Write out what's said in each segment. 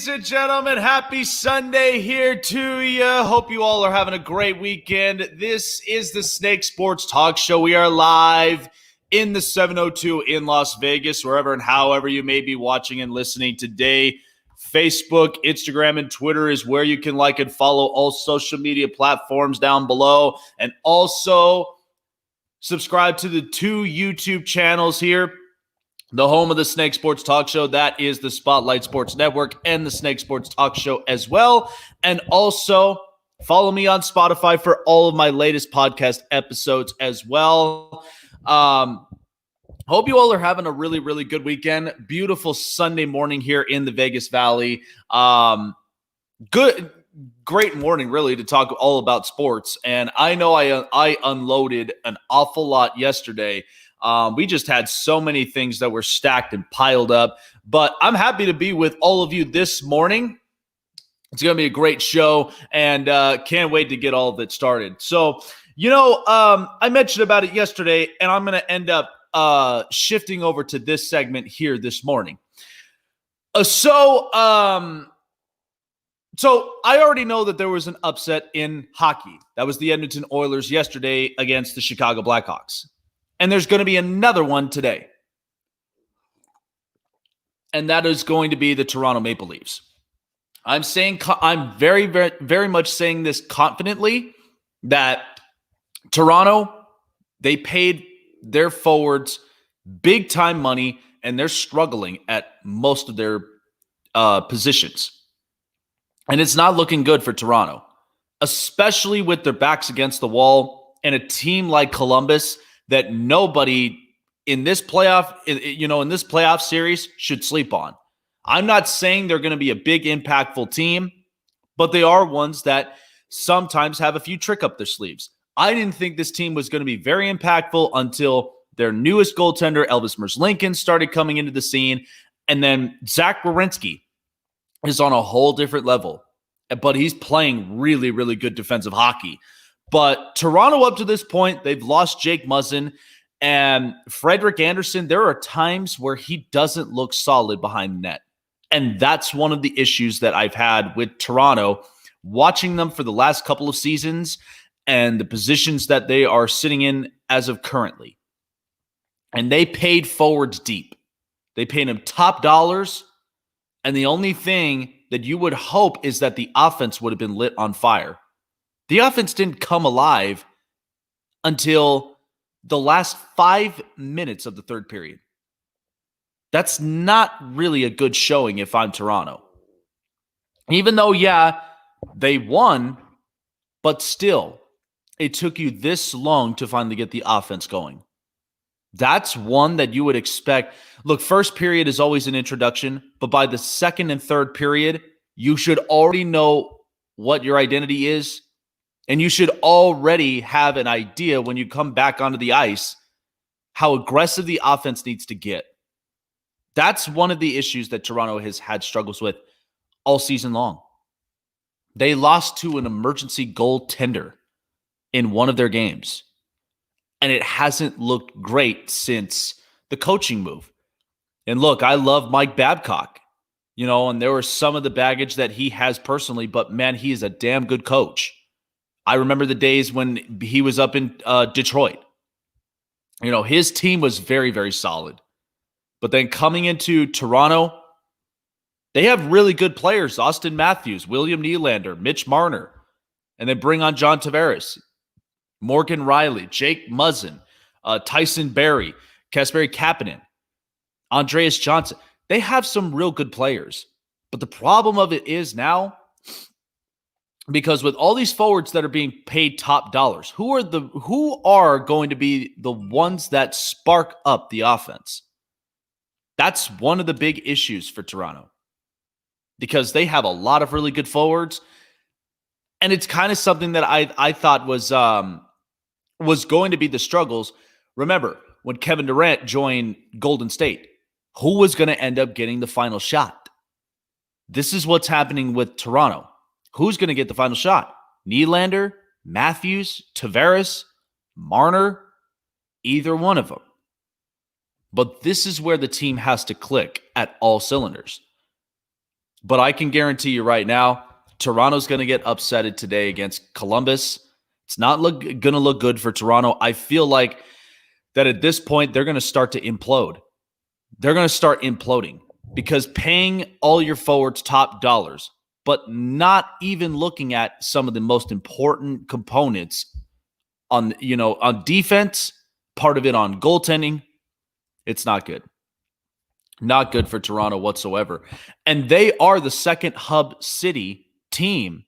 Ladies and gentlemen, happy Sunday here to you. Hope you all are having a great weekend. This is the Snake Sports Talk Show. We are live in the 702 in Las Vegas, wherever and however you may be watching and listening today. Facebook, Instagram, and Twitter is where you can like and follow all social media platforms down below. And also subscribe to the two YouTube channels here. The home of the Snake Sports Talk Show, that is the Spotlight Sports Network and the Snake Sports Talk Show as well. And also follow me on Spotify for all of my latest podcast episodes as well. Hope you all are having a really, really good weekend. Beautiful Sunday morning here in the Vegas Valley. Great morning, really, to talk all about sports. And I know I unloaded an awful lot yesterday. We just had so many things that were stacked and piled up, but I'm happy to be with all of you this morning. It's going to be a great show, and can't wait to get all of it started. So, I mentioned about it yesterday, and I'm going to end up shifting over to this segment here this morning. So I already know that there was an upset in hockey. That was the Edmonton Oilers yesterday against the Chicago Blackhawks. And there's going to be another one today. And that is going to be the Toronto Maple Leafs. I'm very, very, very much saying this confidently that Toronto, they paid their forwards big time money and they're struggling at most of their positions. And it's not looking good for Toronto, especially with their backs against the wall and a team like Columbus that nobody in this playoff series should sleep on. I'm not saying they're going to be a big impactful team, but they are ones that sometimes have a few trick up their sleeves. I didn't think this team was going to be very impactful until their newest goaltender, Elvis Merzlikins, started coming into the scene. And then Zach Werenski is on a whole different level, but he's playing really, really good defensive hockey. But Toronto, up to this point, they've lost Jake Muzzin and Frederik Andersen. There are times where he doesn't look solid behind the net. And that's one of the issues that I've had with Toronto, watching them for the last couple of seasons and the positions that they are sitting in as of currently. And they paid forwards deep. They paid them top dollars. And the only thing that you would hope is that the offense would have been lit on fire. The offense didn't come alive until the last 5 minutes of the third period. That's not really a good showing if I'm Toronto. Even though, they won, but still, it took you this long to finally get the offense going. That's one that you would expect. Look, first period is always an introduction, but by the second and third period, you should already know what your identity is. And you should already have an idea when you come back onto the ice how aggressive the offense needs to get. That's one of the issues that Toronto has had struggles with all season long. They lost to an emergency goaltender in one of their games. And it hasn't looked great since the coaching move. And look, I love Mike Babcock, and there were some of the baggage that he has personally, but man, he is a damn good coach. I remember the days when he was up in Detroit. His team was very, very solid. But then coming into Toronto, they have really good players. Austin Matthews, William Nylander, Mitch Marner. And they bring on John Tavares, Morgan Riley, Jake Muzzin, Tyson Barrie, Kasperi Kapanen, Andreas Johnson. They have some real good players. But the problem of it is now, because with all these forwards that are being paid top dollars, who are going to be the ones that spark up the offense? That's one of the big issues for Toronto, because they have a lot of really good forwards, and it's kind of something that I thought was going to be the struggles. Remember, when Kevin Durant joined Golden State, who was going to end up getting the final shot? This is what's happening with Toronto. Who's going to get the final shot? Nylander, Matthews, Tavares, Marner, either one of them. But this is where the team has to click at all cylinders. But I can guarantee you right now, Toronto's going to get upsetted today against Columbus. It's not going to look good for Toronto. I feel like that at this point, they're going to start to implode. They're going to start imploding because paying all your forwards top dollars, but not even looking at some of the most important components on defense, part of it on goaltending, it's not good. Not good for Toronto whatsoever. And they are the second hub city team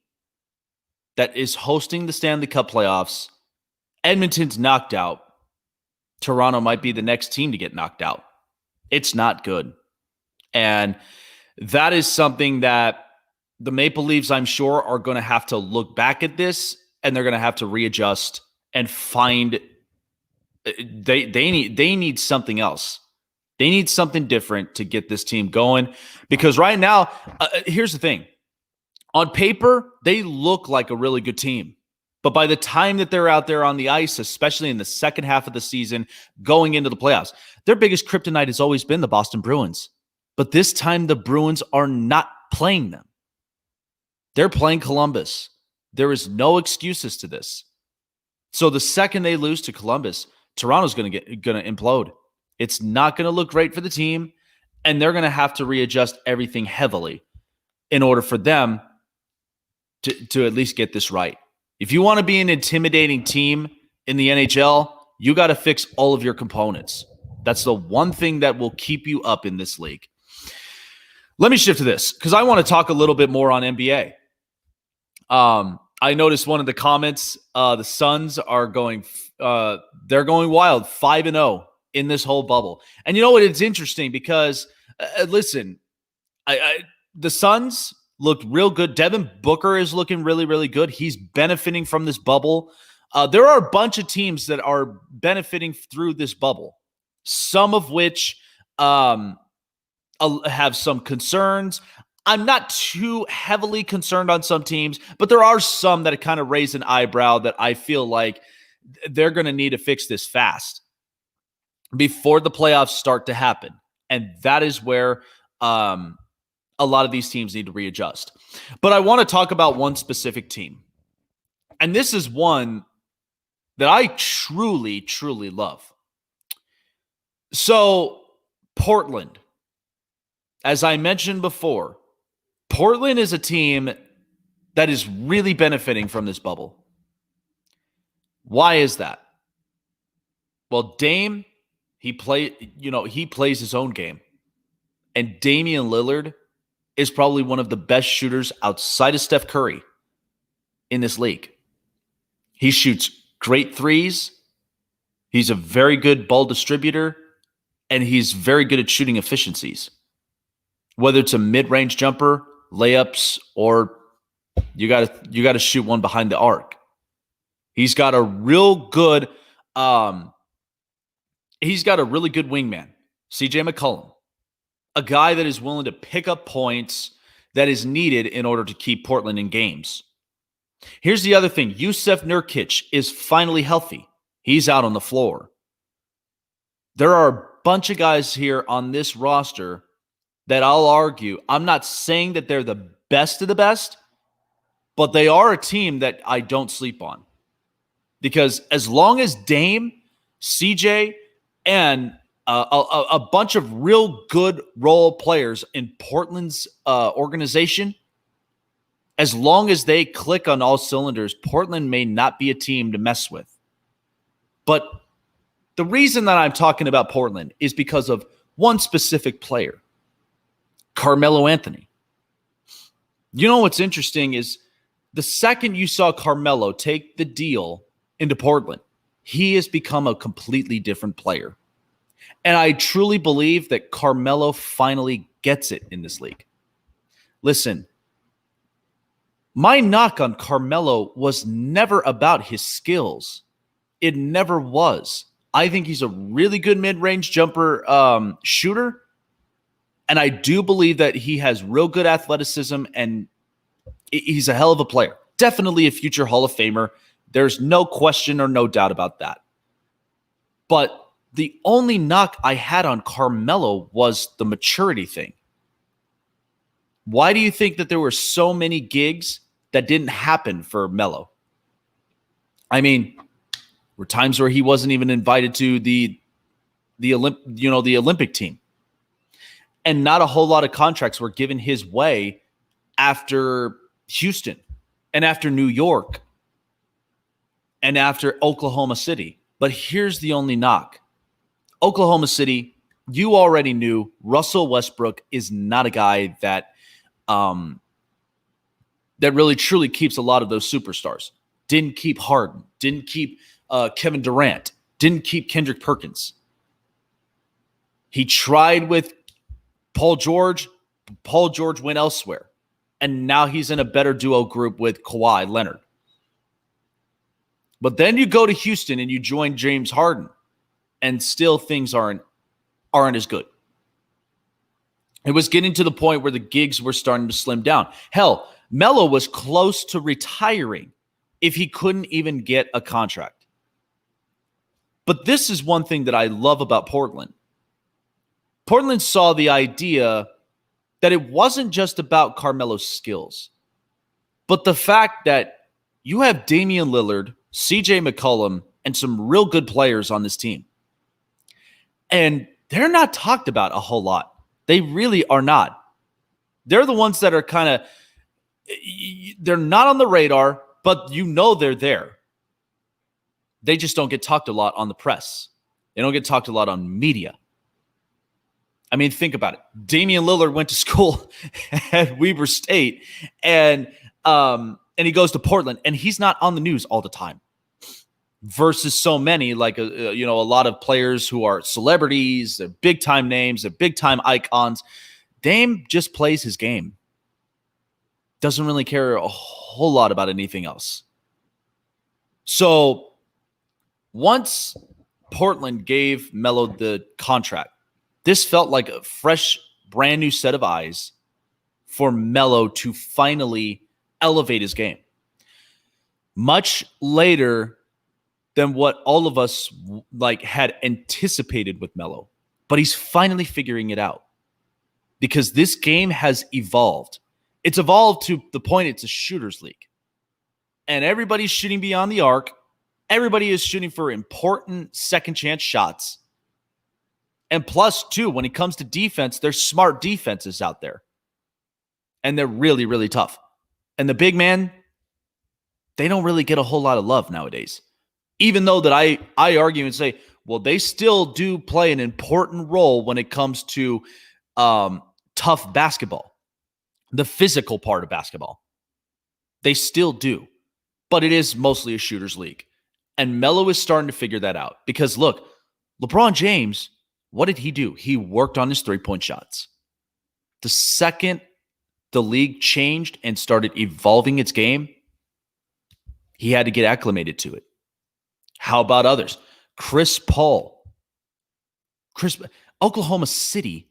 that is hosting the Stanley Cup playoffs. Edmonton's knocked out. Toronto might be the next team to get knocked out. It's not good. And that is something that the Maple Leafs, I'm sure, are going to have to look back at this, and they're going to have to readjust and find they need something else. They need something different to get this team going, because right now, here's the thing. On paper, they look like a really good team. But by the time that they're out there on the ice, especially in the second half of the season, going into the playoffs, their biggest kryptonite has always been the Boston Bruins. But this time, the Bruins are not playing them. They're playing Columbus. There is no excuses to this. So the second they lose to Columbus, Toronto's going to implode. It's not going to look great for the team, and they're going to have to readjust everything heavily in order for them to at least get this right. If you want to be an intimidating team in the NHL, you got to fix all of your components. That's the one thing that will keep you up in this league. Let me shift to this because I want to talk a little bit more on NBA. I noticed one of the comments, the Suns are going, they're going wild, 5-0 in this whole bubble. And you know what? It's interesting because, listen, the Suns looked real good. Devin Booker is looking really, really good. He's benefiting from this bubble. There are a bunch of teams that are benefiting through this bubble, some of which have some concerns. I'm not too heavily concerned on some teams, but there are some that kind of raise an eyebrow that I feel like they're going to need to fix this fast before the playoffs start to happen. And that is where a lot of these teams need to readjust. But I want to talk about one specific team. And this is one that I truly, truly love. So, Portland. As I mentioned before, Portland is a team that is really benefiting from this bubble. Why is that? Well, Dame, he plays his own game. And Damian Lillard is probably one of the best shooters outside of Steph Curry in this league. He shoots great threes. He's a very good ball distributor, and he's very good at shooting efficiencies. Whether it's a mid-range jumper, layups, or you got to shoot one behind the arc. He's got a real good wingman, CJ McCollum, a guy that is willing to pick up points that is needed in order to keep Portland in games. Here's the other thing. Jusuf Nurkic is finally healthy. He's out on the floor. There are a bunch of guys here on this roster that I'll argue, I'm not saying that they're the best of the best, but they are a team that I don't sleep on. Because as long as Dame, CJ, and a bunch of real good role players in Portland's organization, as long as they click on all cylinders, Portland may not be a team to mess with. But the reason that I'm talking about Portland is because of one specific player. Carmelo Anthony. You know what's interesting is the second you saw Carmelo take the deal into Portland, he has become a completely different player. And I truly believe that Carmelo finally gets it in this league. Listen, my knock on Carmelo was never about his skills. It never was. I think he's a really good mid-range jumper shooter. And I do believe that he has real good athleticism, and he's a hell of a player. Definitely a future Hall of Famer. There's no question or no doubt about that. But the only knock I had on Carmelo was the maturity thing. Why do you think that there were so many gigs that didn't happen for Melo? I mean, there were times where he wasn't even invited to the Olympic team. And not a whole lot of contracts were given his way after Houston and after New York and after Oklahoma City. But here's the only knock. Oklahoma City, you already knew Russell Westbrook is not a guy that really truly keeps a lot of those superstars. Didn't keep Harden. Didn't keep Kevin Durant. Didn't keep Kendrick Perkins. He tried with Paul George. Paul George went elsewhere. And now he's in a better duo group with Kawhi Leonard. But then you go to Houston and you join James Harden, and still things aren't as good. It was getting to the point where the gigs were starting to slim down. Hell, Melo was close to retiring if he couldn't even get a contract. But this is one thing that I love about Portland. Portland saw the idea that it wasn't just about Carmelo's skills, but the fact that you have Damian Lillard, CJ McCollum, and some real good players on this team. And they're not talked about a whole lot. They really are not. They're the ones that are kind of, they're not on the radar, but you know they're there. They just don't get talked a lot on the press. They don't get talked a lot on media. I mean, think about it. Damian Lillard went to school at Weber State, and he goes to Portland, and he's not on the news all the time. Versus so many, like a lot of players who are celebrities, they're big time names, they're big time icons. Dame just plays his game. Doesn't really care a whole lot about anything else. So once Portland gave Melo the contract, this felt like a fresh, brand new set of eyes for Melo to finally elevate his game. Much later than what all of us had anticipated with Melo. But he's finally figuring it out because this game has evolved. It's evolved to the point it's a shooter's league. And everybody's shooting beyond the arc. Everybody is shooting for important second chance shots. And plus, too, when it comes to defense, there's smart defenses out there. And they're really, really tough. And the big man, they don't really get a whole lot of love nowadays. Even though that I argue and say, well, they still do play an important role when it comes to tough basketball, the physical part of basketball. They still do. But it is mostly a shooter's league. And Melo is starting to figure that out. Because look, LeBron James, what did he do? He worked on his three-point shots. The second the league changed and started evolving its game, he had to get acclimated to it. How about others? Chris Paul. Oklahoma City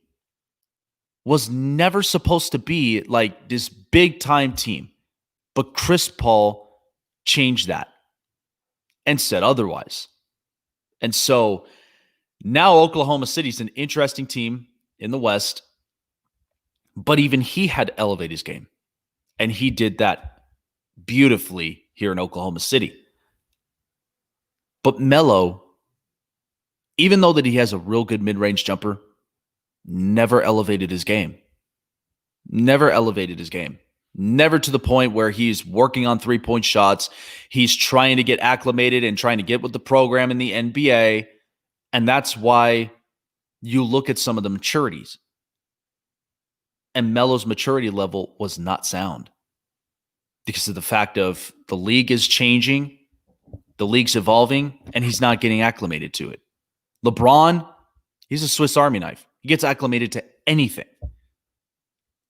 was never supposed to be like this big-time team. But Chris Paul changed that and said otherwise. And so now Oklahoma City is an interesting team in the West, but even he had to elevate his game. And he did that beautifully here in Oklahoma City. But Melo, even though that he has a real good mid-range jumper, never elevated his game. Never elevated his game. Never to the point where he's working on three-point shots. He's trying to get acclimated and trying to get with the program in the NBA. And that's why you look at some of the maturities. And Melo's maturity level was not sound because of the fact of the league is changing. The league's evolving, and he's not getting acclimated to it. LeBron, he's a Swiss Army knife. He gets acclimated to anything.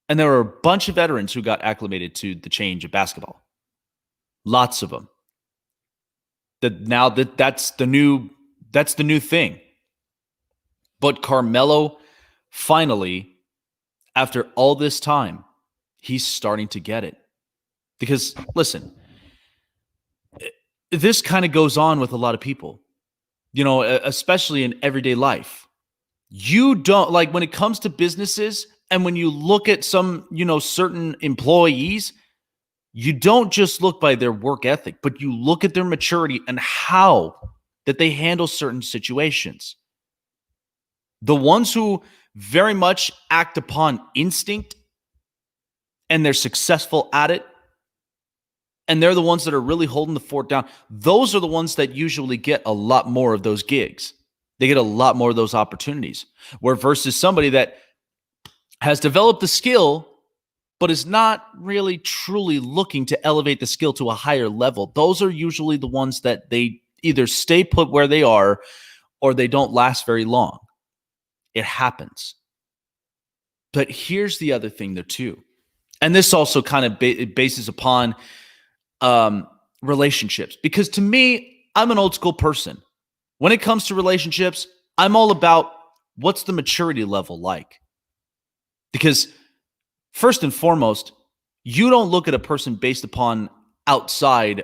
And there are a bunch of veterans who got acclimated to the change of basketball. Lots of them. That's the new thing. But Carmelo, finally, after all this time, he's starting to get it. Because, listen, this kind of goes on with a lot of people, especially in everyday life. You don't, when it comes to businesses, And when you look at some, certain employees, you don't just look by their work ethic, but you look at their maturity and how that they handle certain situations. The ones who very much act upon instinct and they're successful at it, and they're the ones that are really holding the fort down, those are the ones that usually get a lot more of those gigs. They get a lot more of those opportunities. Where versus somebody that has developed the skill, but is not really truly looking to elevate the skill to a higher level, those are usually the ones that they either stay put where they are or they don't last very long. It happens. But here's the other thing there too. And this also kind of bases upon relationships. Because to me, I'm an old school person. When it comes to relationships, I'm all about what's the maturity level like. Because first and foremost, you don't look at a person based upon outside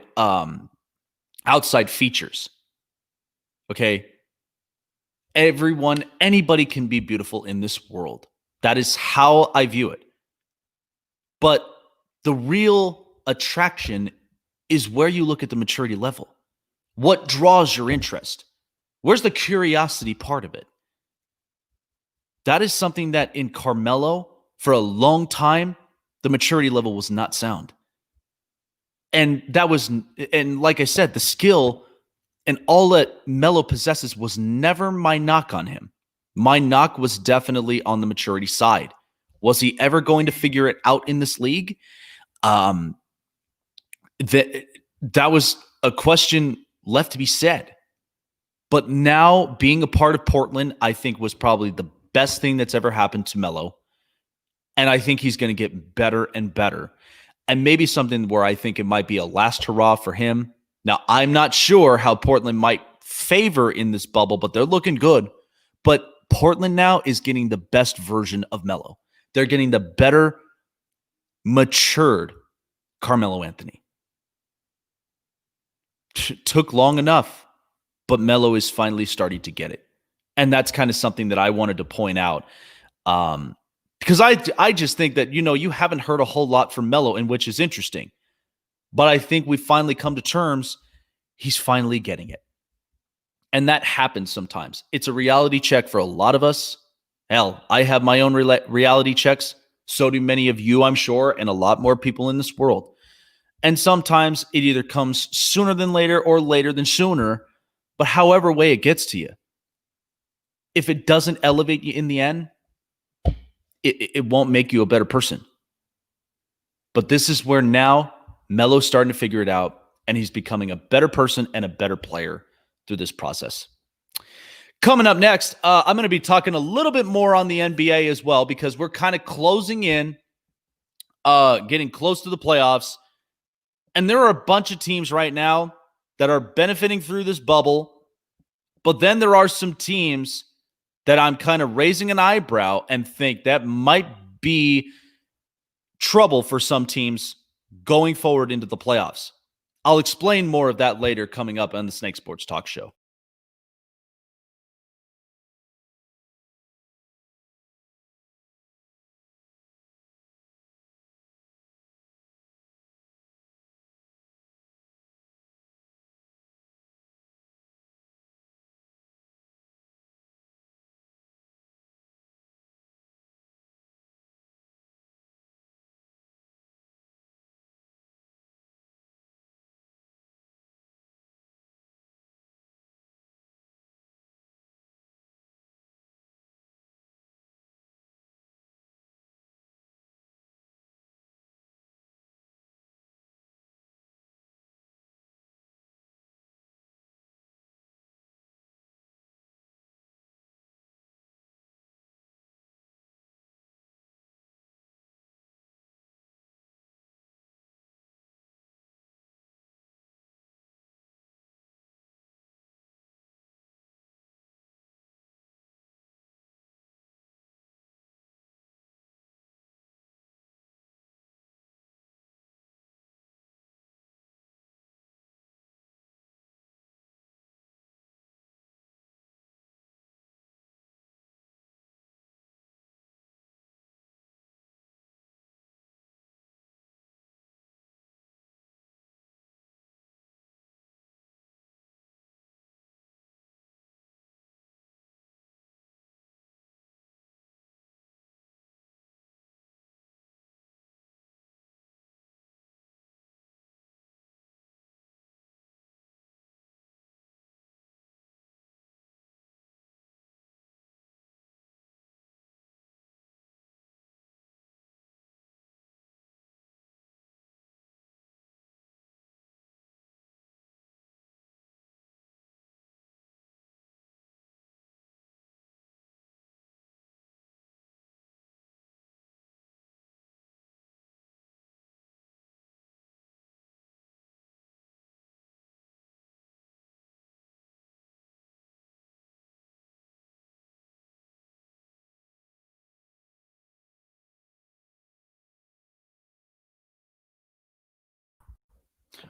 features. Okay? Anybody can be beautiful in this world. That is how I view it. But the real attraction is where you look at the maturity level. What draws your interest? Where's the curiosity part of it? That is something that in Carmelo, for a long time, the maturity level was not sound. And like I said, the skill and all that Melo possesses was never my knock on him. My knock was definitely on the maturity side. Was he ever going to figure it out in this league? That was a question left to be said. But now being a part of Portland, I think was probably the best thing that's ever happened to Melo. And I think he's going to get better and better. And maybe something where I think it might be a last hurrah for him. Now, I'm not sure how Portland might favor in this bubble, but they're looking good. But Portland now is getting the best version of Melo. They're getting the better, matured Carmelo Anthony. Took long enough, but Melo is finally starting to get it. And that's kind of something that I wanted to point out. Because I just think that, you haven't heard a whole lot from Melo, and which is interesting. But I think we've finally come to terms. He's finally getting it. And that happens sometimes. It's a reality check for a lot of us. Hell, I have my own reality checks. So do many of you, I'm sure, and a lot more people in this world. And sometimes it either comes sooner than later or later than sooner. But however way it gets to you, if it doesn't elevate you in the end, it won't make you a better person. But this is where now Melo's starting to figure it out, and he's becoming a better person and a better player through this process. Coming up next, I'm going to be talking a little bit more on the NBA as well, because we're kind of closing in, getting close to the playoffs. And there are a bunch of teams right now that are benefiting through this bubble. But then there are some teams that I'm kind of raising an eyebrow and think that might be trouble for some teams going forward into the playoffs. I'll explain more of that later coming up on the Snake Sports Talk Show.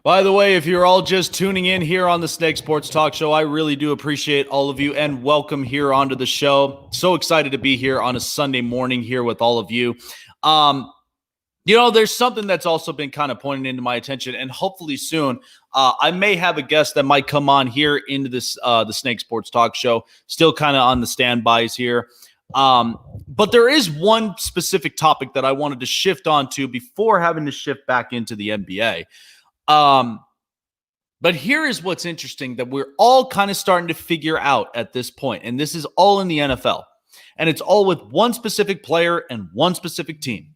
By the way, if you're all just tuning in here on the Snake Sports Talk Show, I really do appreciate all of you and welcome here onto the show. So excited to be here on a Sunday morning here with all of you. There's something that's also been kind of pointing into my attention, and hopefully soon I may have a guest that might come on here into this the Snake Sports Talk Show. Still kind of on the standbys here. But there is one specific topic that I wanted to shift onto before having to shift back into the NBA. But here is what's interesting that we're all kind of starting to figure out at this point, and this is all in the NFL, and it's all with one specific player and one specific team.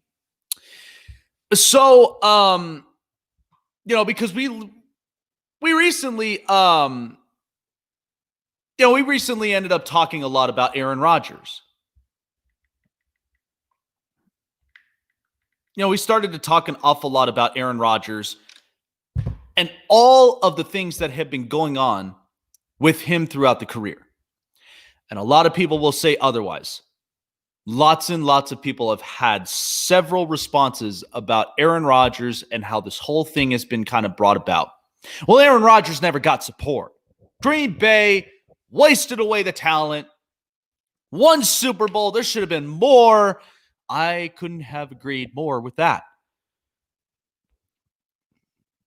So, because we recently, we recently ended up talking a lot about Aaron Rodgers. We started to talk an awful lot about Aaron Rodgers and all of the things that have been going on with him throughout the career. And a lot of people will say otherwise. Lots and lots of people have had several responses about Aaron Rodgers and how this whole thing has been kind of brought about. Well, Aaron Rodgers never got support. Green Bay wasted away the talent. One Super Bowl, there should have been more. I couldn't have agreed more with that.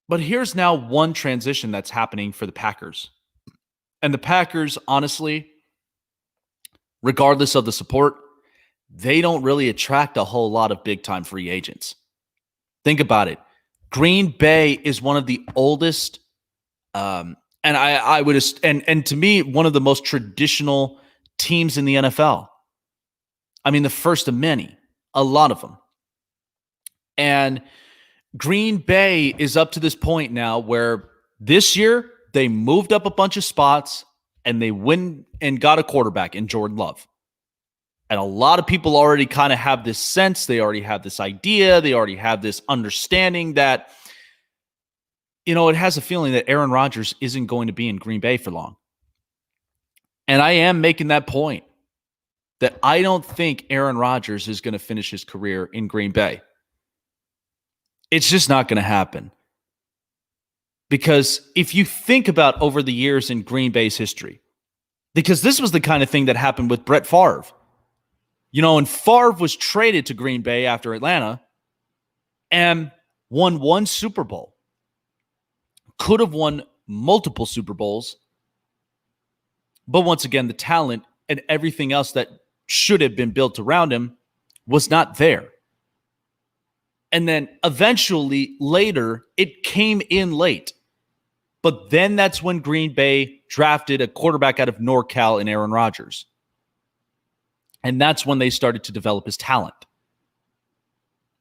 But here's now one transition that's happening for the Packers. And the Packers, honestly, regardless of the support, they don't really attract a whole lot of big-time free agents. Think about it. Green Bay is one of the oldest, and to me, one of the most traditional teams in the NFL. I mean, the first of many, a lot of them. And Green Bay is up to this point now where this year they moved up a bunch of spots and they went and got a quarterback in Jordan Love. And a lot of people already kind of have this sense, they already have this idea, they already have this understanding that, it has a feeling that Aaron Rodgers isn't going to be in Green Bay for long. And I am making that point that I don't think Aaron Rodgers is going to finish his career in Green Bay. It's just not going to happen. Because if you think about over the years in Green Bay's history, because this was the kind of thing that happened with Brett Favre. And Favre was traded to Green Bay after Atlanta and won one Super Bowl. Could have won multiple Super Bowls. But once again, the talent and everything else that should have been built around him was not there. And then eventually, later, it came in late. But then that's when Green Bay drafted a quarterback out of NorCal in Aaron Rodgers. And that's when they started to develop his talent.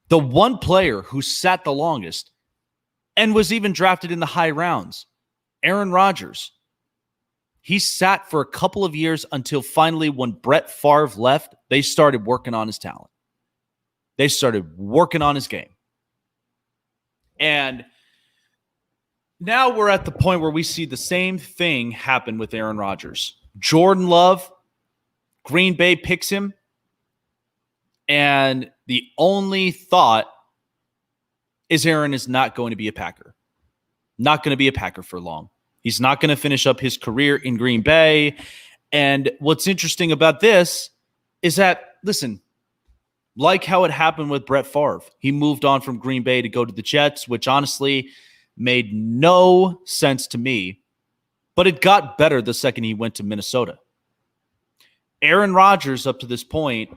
The one player who sat the longest and was even drafted in the high rounds, Aaron Rodgers. He sat for a couple of years until finally when Brett Favre left, they started working on his talent. They started working on his game. And now we're at the point where we see the same thing happen with Aaron Rodgers. Jordan Love, Green Bay picks him, and the only thought is Aaron is not going to be a Packer. Not going to be a Packer for long. He's not going to finish up his career in Green Bay. And what's interesting about this is that, listen, like how it happened with Brett Favre, he moved on from Green Bay to go to the Jets, which honestly made no sense to me, but it got better the second he went to Minnesota. Aaron Rodgers, up to this point,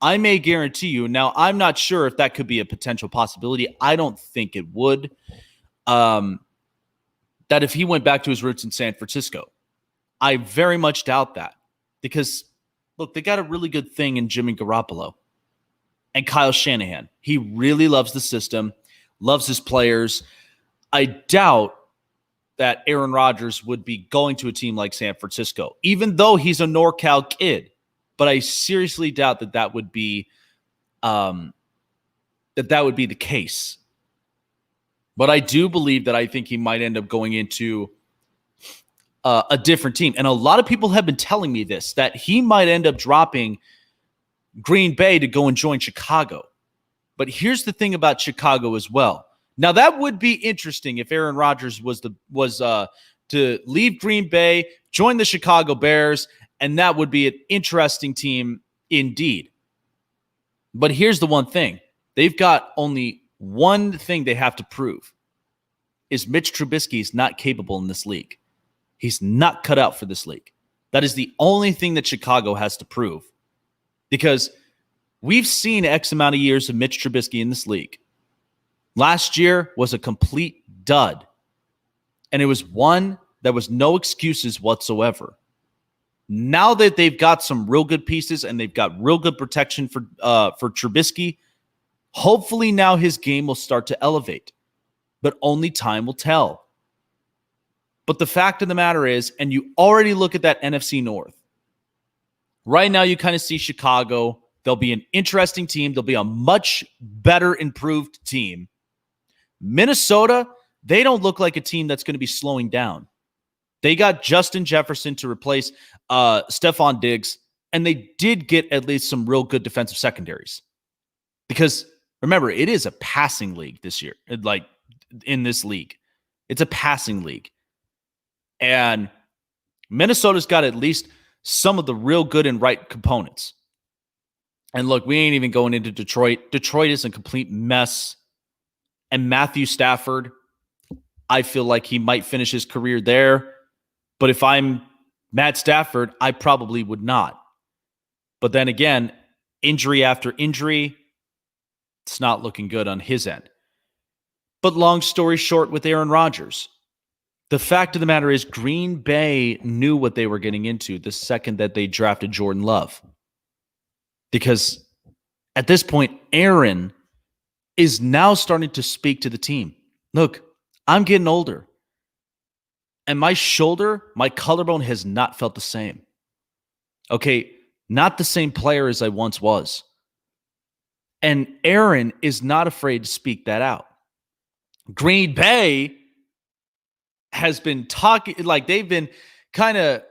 I may guarantee you, now I'm not sure if that could be a potential possibility. I don't think it would. That if he went back to his roots in San Francisco, I very much doubt that. Because, look, they got a really good thing in Jimmy Garoppolo and Kyle Shanahan. He really loves the system, loves his players. I doubt that Aaron Rodgers would be going to a team like San Francisco, even though he's a NorCal kid. But I seriously doubt that would be the case. But I do believe that I think he might end up going into a different team. And a lot of people have been telling me this, that he might end up dropping Green Bay to go and join Chicago. But here's the thing about Chicago as well. Now that would be interesting if Aaron Rodgers was to leave Green Bay, join the Chicago Bears, and that would be an interesting team indeed. But here's the one thing. They've got only one thing they have to prove is Mitch Trubisky is not capable in this league. He's not cut out for this league. That is the only thing that Chicago has to prove. Because we've seen X amount of years of Mitch Trubisky in this league. Last year was a complete dud. And it was one that was no excuses whatsoever. Now that they've got some real good pieces and they've got real good protection for Trubisky, hopefully now his game will start to elevate. But only time will tell. But the fact of the matter is, and you already look at that NFC North. Right now you kind of see Chicago. They'll be an interesting team. They'll be a much better improved team. Minnesota, they don't look like a team that's going to be slowing down. They got Justin Jefferson to replace Stephon Diggs, and they did get at least some real good defensive secondaries. Because remember, it is a passing league this year. Like in this league, it's a passing league. And Minnesota's got at least some of the real good and right components. And look, we ain't even going into Detroit. Detroit is a complete mess. And Matthew Stafford, I feel like he might finish his career there. But if I'm Matt Stafford, I probably would not. But then again, injury after injury, it's not looking good on his end. But long story short with Aaron Rodgers, the fact of the matter is Green Bay knew what they were getting into the second that they drafted Jordan Love. Because at this point, Aaron is now starting to speak to the team. Look, I'm getting older. And my shoulder, my collarbone has not felt the same. Okay, not the same player as I once was. And Aaron is not afraid to speak that out. Green Bay has been talking, like they've been kind of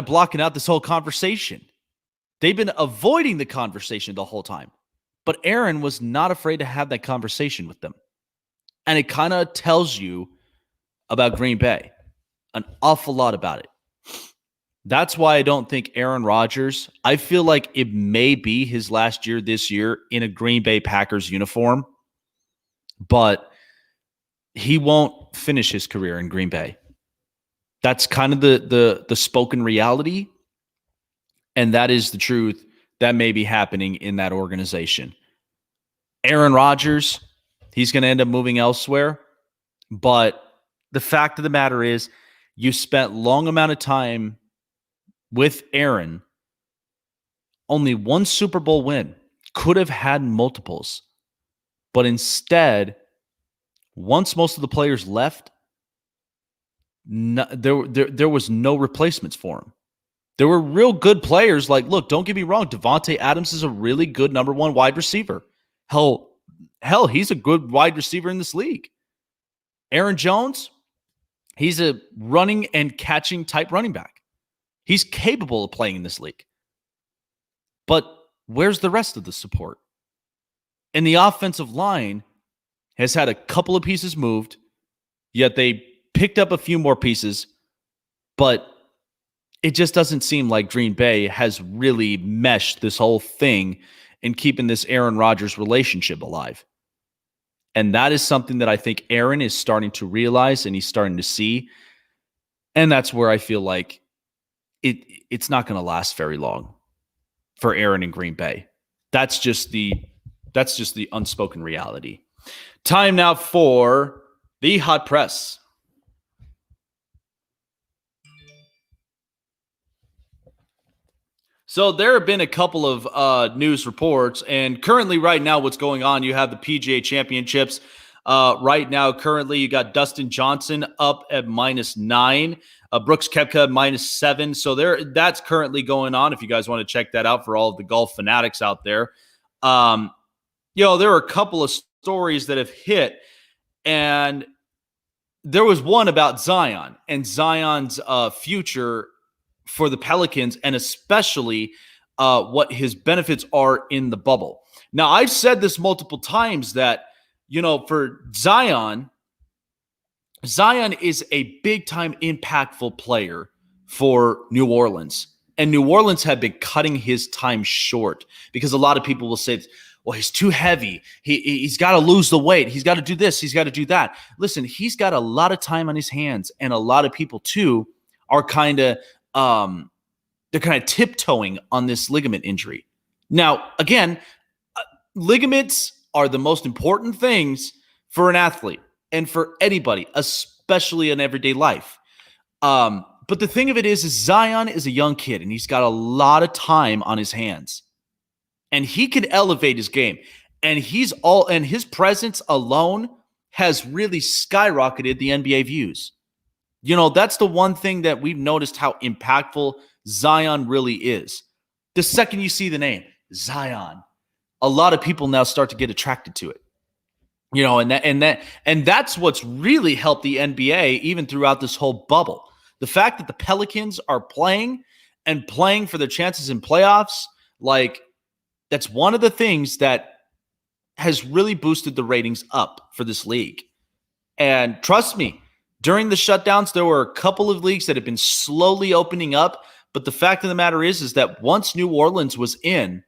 blocking out this whole conversation. They've been avoiding the conversation the whole time. But Aaron was not afraid to have that conversation with them. And it kind of tells you about Green Bay, an awful lot about it. That's why I don't think Aaron Rodgers, I feel like it may be his last year this year in a Green Bay Packers uniform, but he won't finish his career in Green Bay. That's kind of the spoken reality, and that is the truth that may be happening in that organization. Aaron Rodgers, he's going to end up moving elsewhere, but the fact of the matter is you spent long amount of time with Aaron, only one Super Bowl win, could have had multiples, but instead, once most of the players left, there was no replacements for him. There were real good players. Like, look, don't get me wrong. Devontae Adams is a really good number one wide receiver. Hell, he's a good wide receiver in this league. Aaron Jones, he's a running and catching type running back. He's capable of playing in this league. But where's the rest of the support? And the offensive line has had a couple of pieces moved, yet they picked up a few more pieces, but it just doesn't seem like Green Bay has really meshed this whole thing in keeping this Aaron Rodgers relationship alive. And that is something that I think Aaron is starting to realize and he's starting to see. And that's where I feel like it's not going to last very long for Aaron in Green Bay. That's just the unspoken reality. Time now for the hot press. So there have been a couple of news reports, and currently right now what's going on, you have the PGA Championships. Right now, currently, you got Dustin Johnson up at -9, Brooks Koepka -7. So that's currently going on if you guys want to check that out for all of the golf fanatics out there. There are a couple of stories that have hit, and there was one about Zion and Zion's future for the Pelicans, and especially what his benefits are in the bubble. Now, I've said this multiple times that, for Zion is a big-time impactful player for New Orleans. And New Orleans had been cutting his time short because a lot of people will say, well, he's too heavy. He's got to lose the weight. He's got to do this. He's got to do that. Listen, he's got a lot of time on his hands, and a lot of people too are kind of they're kind of tiptoeing on this ligament injury. Now, again, ligaments are the most important things for an athlete and for anybody, especially in everyday life. But the thing of it is Zion is a young kid, and he's got a lot of time on his hands. And he can elevate his game. And his presence alone has really skyrocketed the NBA views. That's the one thing that we've noticed how impactful Zion really is. The second you see the name, Zion, a lot of people now start to get attracted to it. And that's what's really helped the NBA even throughout this whole bubble. The fact that the Pelicans are playing for their chances in playoffs, that's one of the things that has really boosted the ratings up for this league. And trust me, during the shutdowns, there were a couple of leagues that have been slowly opening up. But the fact of the matter is that once New Orleans was in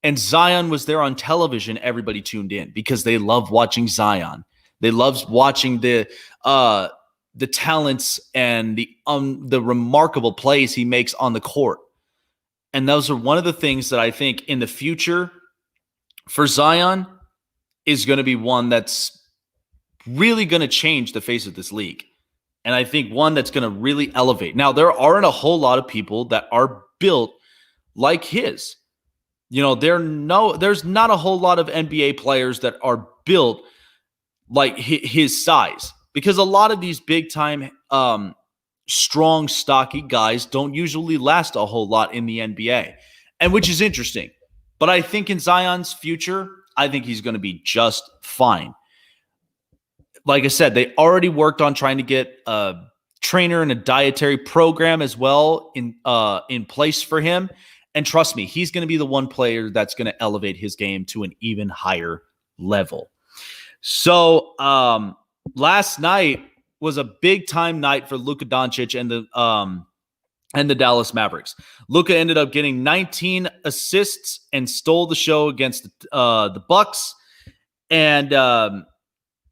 and Zion was there on television, everybody tuned in because they love watching Zion. They love watching the talents and the remarkable plays he makes on the court. And those are one of the things that I think in the future for Zion is going to be one that's really going to change the face of this league. And I think one that's going to really elevate. Now, there aren't a whole lot of people that are built like his. There's not a whole lot of NBA players that are built like his size, because a lot of these big time strong, stocky guys don't usually last a whole lot in the NBA, and which is interesting. But I think in Zion's future, I think he's going to be just fine. Like I said, they already worked on trying to get a trainer and a dietary program as well in place for him. And trust me, he's going to be the one player that's going to elevate his game to an even higher level. So last night was a big time night for Luka Doncic and the Dallas Mavericks. Luka ended up getting 19 assists and stole the show against the Bucks. And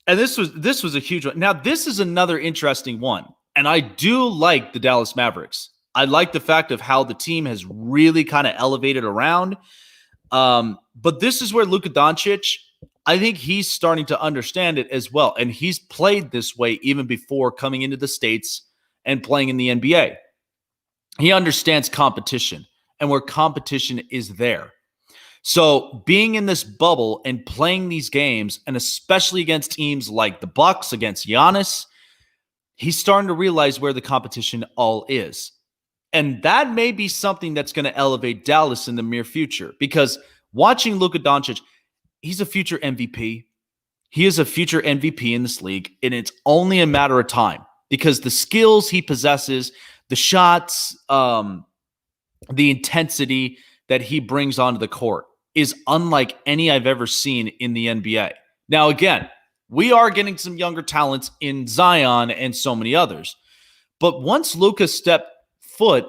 this was a huge one. Now, this is another interesting one. And I do like the Dallas Mavericks. I like the fact of how the team has really kind of elevated around. But this is where Luka Doncic, I think he's starting to understand it as well. And he's played this way even before coming into the States and playing in the NBA. He understands competition and where competition is there. So being in this bubble and playing these games, and especially against teams like the Bucks, against Giannis, he's starting to realize where the competition all is. And that may be something that's going to elevate Dallas in the near future, because watching Luka Doncic, he's a future MVP. He is a future MVP in this league, and it's only a matter of time because the skills he possesses, the shots, the intensity that he brings onto the court is unlike any I've ever seen in the NBA. Now, again, we are getting some younger talents in Zion and so many others. But once Luka stepped foot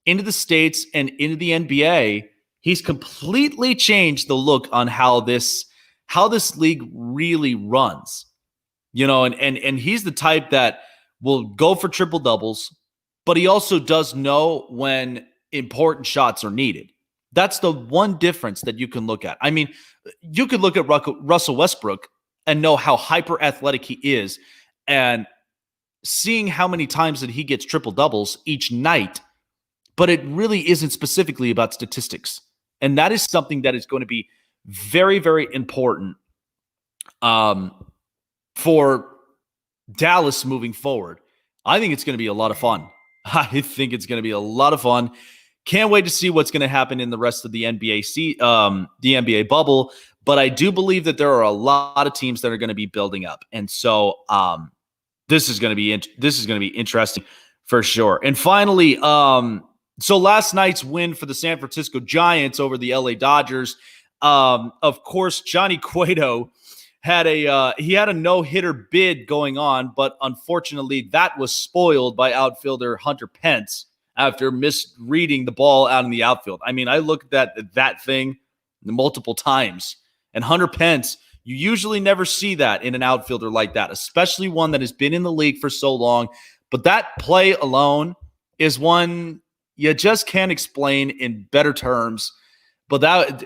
into the States and into the NBA, he's completely changed the look on how this league really runs. And he's the type that will go for triple doubles, but he also does know when important shots are needed. That's the one difference that you can look at. I mean, you could look at Russell Westbrook and know how hyper athletic he is, and seeing how many times that he gets triple doubles each night, but it really isn't specifically about statistics. And that is something that is going to be very, very important for Dallas moving forward. I think it's going to be a lot of fun. I think it's going to be a lot of fun. Can't wait to see what's going to happen in the rest of the NBA bubble. But I do believe that there are a lot of teams that are going to be building up, and so this is going to be interesting for sure. And finally, so last night's win for the San Francisco Giants over the LA Dodgers. Of course, Johnny Cueto had a no-hitter bid going on, but unfortunately that was spoiled by outfielder Hunter Pence after misreading the ball out in the outfield. I mean, I looked at that thing multiple times, and Hunter Pence, you usually never see that in an outfielder like that, especially one that has been in the league for so long. But that play alone is one you just can't explain in better terms. But that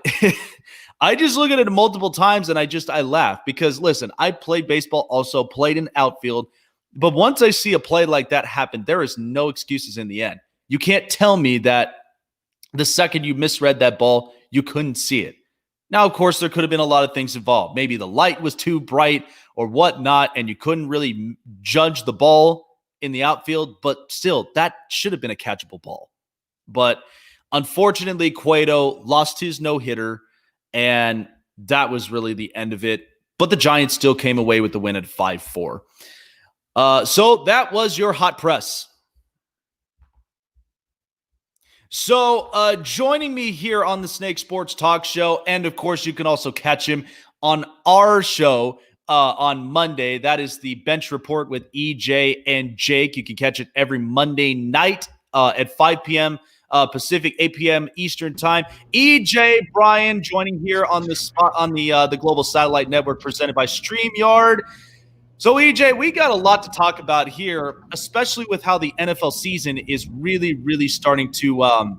I just look at it multiple times and I laugh because, listen, I played baseball, also played in outfield. But once I see a play like that happen, there is no excuses in the end. You can't tell me that the second you misread that ball, you couldn't see it. Now, of course, there could have been a lot of things involved. Maybe the light was too bright or whatnot, and you couldn't really judge the ball in the outfield. But still, that should have been a catchable ball. But unfortunately, Cueto lost his no-hitter, and that was really the end of it. But the Giants still came away with the win at 5-4. So that was your hot press. So joining me here on the Snake Sports Talk Show, and of course you can also catch him on our show on Monday. That is the Bench Report with EJ and Jake. You can catch it every Monday night at 5 p.m. Pacific, 8 p.m. Eastern Time. EJ, Bryan joining here on the spot on the Global Satellite Network presented by StreamYard. So, EJ, we got a lot to talk about here, especially with how the NFL season is really, really starting to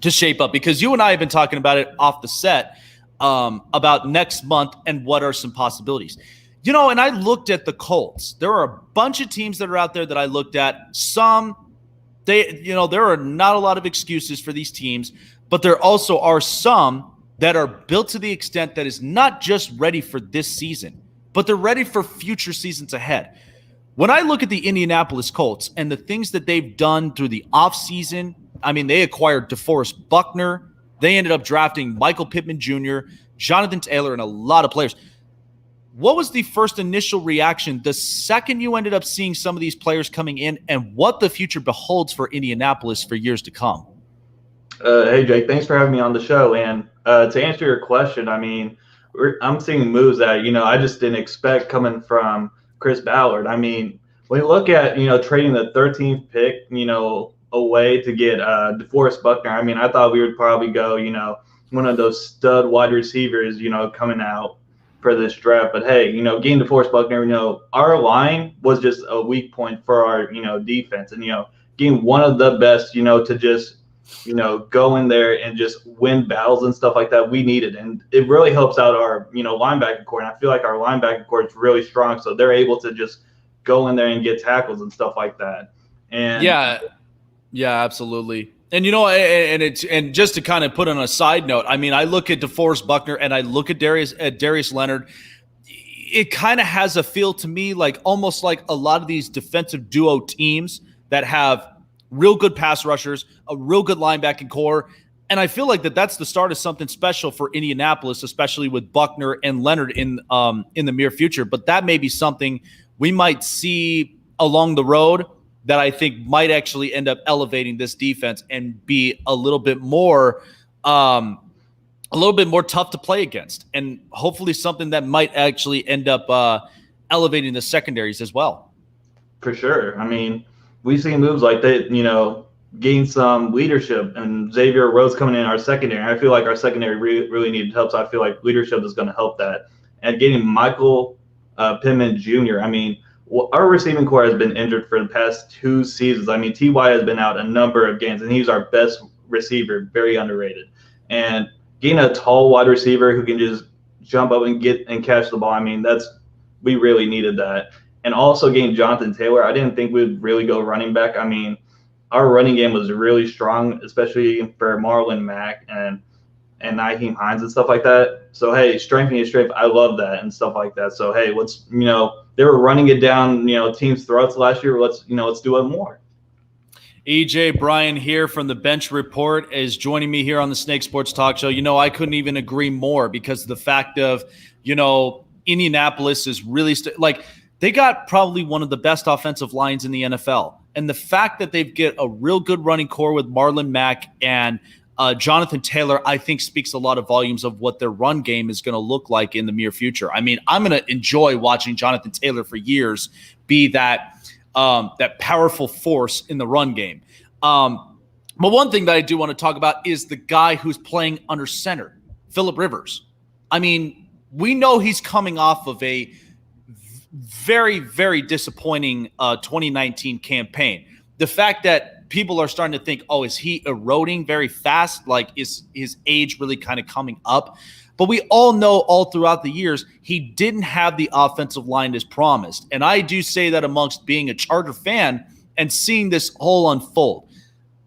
shape up. Because you and I have been talking about it off the set about next month and what are some possibilities. You know, and I looked at the Colts. There are a bunch of teams that are out there that I looked at. Some, there are not a lot of excuses for these teams, but there also are some that are built to the extent that is not just ready for this season, but they're ready for future seasons ahead. When I look at the Indianapolis Colts and the things that they've done through the offseason, I mean, they acquired DeForest Buckner. They ended up drafting Michael Pittman Jr., Jonathan Taylor, and a lot of players. What was the first initial reaction the second you ended up seeing some of these players coming in and what the future beholds for Indianapolis for years to come? Hey, Jake, thanks for having me on the show. And to answer your question, I mean, I'm seeing moves that, I just didn't expect coming from Chris Ballard. I mean, when you look at, trading the 13th pick, away to get DeForest Buckner, I mean, I thought we would probably go, one of those stud wide receivers, coming out for this draft. But, hey, getting DeForest Buckner, our line was just a weak point for our, defense. And, getting one of the best, to just go in there and just win battles and stuff like that, we needed. And it really helps out our, linebacker core. And I feel like our linebacker core is really strong, so they're able to just go in there and get tackles and stuff like that. And yeah, absolutely. And and just to kind of put on a side note, I mean, I look at DeForest Buckner and I look at Darius Leonard. It kind of has a feel to me like almost like a lot of these defensive duo teams that have real good pass rushers, a real good linebacking core. And I feel like that's the start of something special for Indianapolis, especially with Buckner and Leonard in the near future. But that may be something we might see along the road that I think might actually end up elevating this defense and be a little bit more tough to play against. And hopefully something that might actually end up elevating the secondaries as well. For sure. I mean, we've seen moves like that, gain some leadership, and Xavier Rhodes coming in our secondary. I feel like our secondary really needed help, so I feel like leadership is going to help that. And getting Michael Pittman Jr., I mean, our receiving core has been injured for the past 2 seasons. I mean, T.Y. has been out a number of games, and he's our best receiver, very underrated. And getting a tall wide receiver who can just jump up and get and catch the ball, I mean, we really needed that. And also getting Jonathan Taylor, I didn't think we'd really go running back. I mean, our running game was really strong, especially for Marlon Mack and Nyheim Hines and stuff like that. So, hey, strengthening strength, I love that and stuff like that. So, hey, let's, they were running it down, teams' throats last year. Let's do it more. EJ, Bryan here from the Bench Report is joining me here on the Snake Sports Talk Show. I couldn't even agree more because the fact of, Indianapolis is really they got probably one of the best offensive lines in the NFL. And the fact that they've got a real good running core with Marlon Mack and Jonathan Taylor, I think, speaks a lot of volumes of what their run game is going to look like in the near future. I mean, I'm going to enjoy watching Jonathan Taylor for years be that powerful force in the run game. But one thing that I do want to talk about is the guy who's playing under center, Phillip Rivers. I mean, we know he's coming off of a very, very disappointing 2019 campaign. The fact that people are starting to think, oh, is he eroding very fast? Like, is his age really kind of coming up? But we all know all throughout the years, he didn't have the offensive line as promised. And I do say that amongst being a Charger fan and seeing this whole unfold.